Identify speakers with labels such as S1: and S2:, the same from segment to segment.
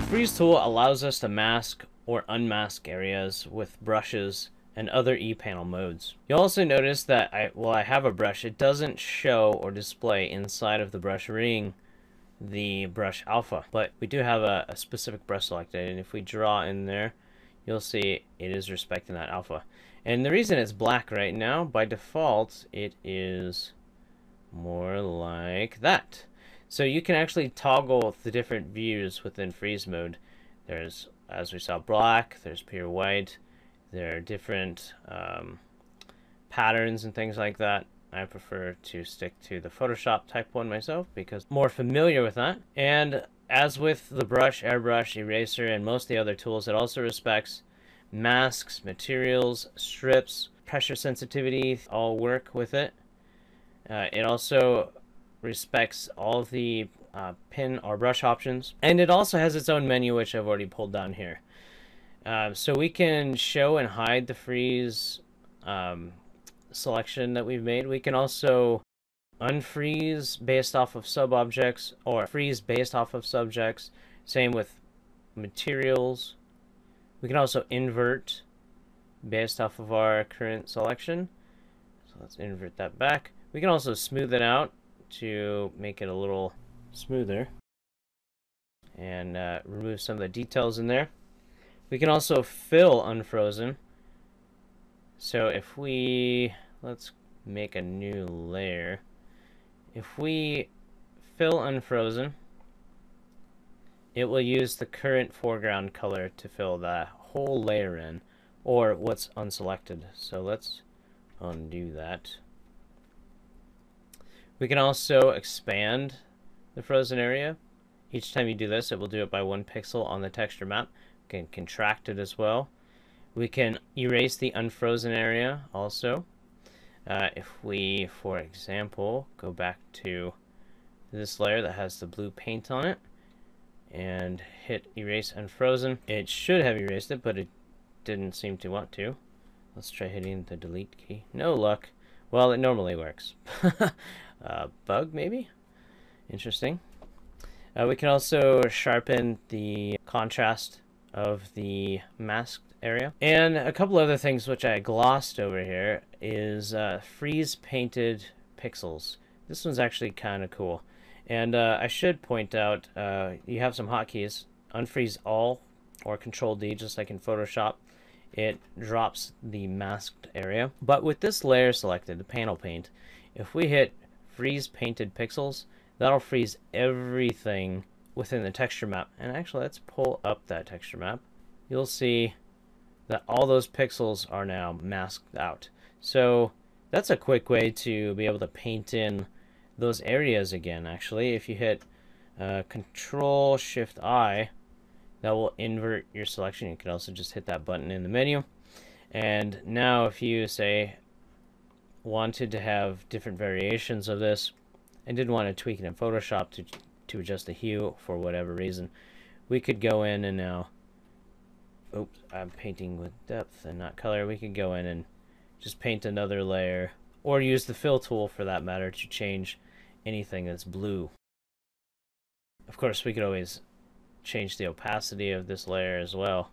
S1: Freeze tool allows us to mask or unmask areas with brushes and other ePanel modes. You'll also notice that while I have a brush, it doesn't show or display inside of the brush ring the brush alpha, but we do have a specific brush selected, and if we draw in there, you'll see it is respecting that alpha. And the reason it's black right now, by default, it is more like that. So you can actually toggle the different views within freeze mode. There's, as we saw, black, there's pure white, there are different patterns and things like that. I prefer to stick to the Photoshop type one myself because I'm more familiar with that. And as with the brush, airbrush, eraser, and most of the other tools, it also respects masks, materials, strips, pressure sensitivity, all work with it. It also respects all of the pin or brush options, and it also has its own menu, which I've already pulled down here. So we can show and hide the freeze selection that we've made. We can also unfreeze based off of sub-objects or freeze based off of subjects. Same with materials. We can also invert based off of our current selection. So let's invert that back. We can also smooth it out to make it a little smoother and remove some of the details in there. We can also fill unfrozen. So if we, let's make a new layer. If we fill unfrozen, it will use the current foreground color to fill that whole layer in, or what's unselected. So let's undo that. We can also expand the frozen area. Each time you do this, it will do it by 1 pixel on the texture map. We can contract it as well. We can erase the unfrozen area also. If we, for example, go back to this layer that has the blue paint on it and hit erase unfrozen, it should have erased it, but it didn't seem to want to. Let's try hitting the delete key. No luck. Well, it normally works. Bug, maybe? Interesting. We can also sharpen the contrast of the masked area. And a couple other things which I glossed over here is freeze painted pixels. This one's actually kind of cool. And I should point out, you have some hotkeys. Unfreeze all or Control D, just like in Photoshop. It drops the masked area. But with this layer selected, the panel paint, if we hit freeze painted pixels, that'll freeze everything within the texture map. And actually, let's pull up that texture map. You'll see that all those pixels are now masked out. So that's a quick way to be able to paint in those areas again. Actually, if you hit Control Shift I, that will invert your selection. You can also just hit that button in the menu. And now if you say wanted to have different variations of this and didn't want to tweak it in Photoshop to adjust the hue for whatever reason, we could go in and now, oops, I'm painting with depth and not color. We could go in and just paint another layer, or use the fill tool for that matter to change anything that's blue. Of course, we could always change the opacity of this layer as well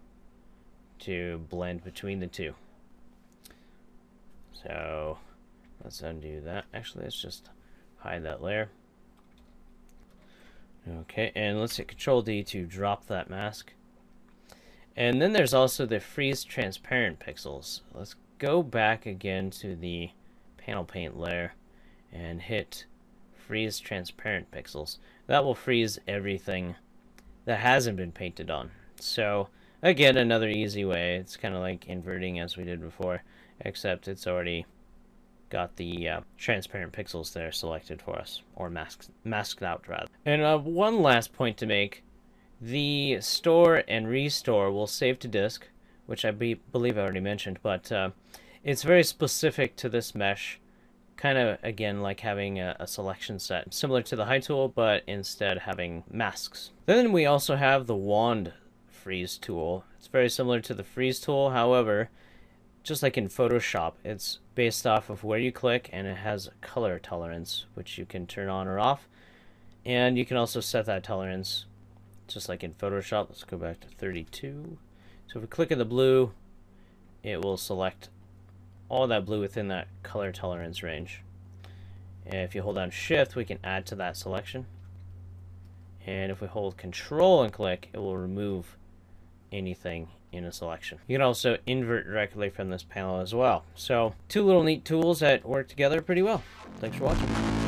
S1: to blend between the two. So let's undo that. Actually, let's just hide that layer. Okay, and let's hit Control D to drop that mask. And then there's also the freeze transparent pixels. Let's go back again to the panel paint layer and hit freeze transparent pixels. That will freeze everything that hasn't been painted on. So again, another easy way. It's kind of like inverting as we did before, except it's already got the transparent pixels there selected for us, or masked out rather. And one last point to make: the store and restore will save to disk, which I believe I already mentioned, but it's very specific to this mesh. Kind of, again, like having a selection set, similar to the high tool, but instead having masks. Then we also have the wand freeze tool. It's very similar to the freeze tool, however, just like in Photoshop, it's based off of where you click, and it has a color tolerance, which you can turn on or off. And you can also set that tolerance just like in Photoshop. Let's go back to 32. So if we click in the blue, it will select all that blue within that color tolerance range. And if you hold down Shift, we can add to that selection. And if we hold Control and click, it will remove anything in a selection. You can also invert directly from this panel as well. So 2 little neat tools that work together pretty well. Thanks for watching.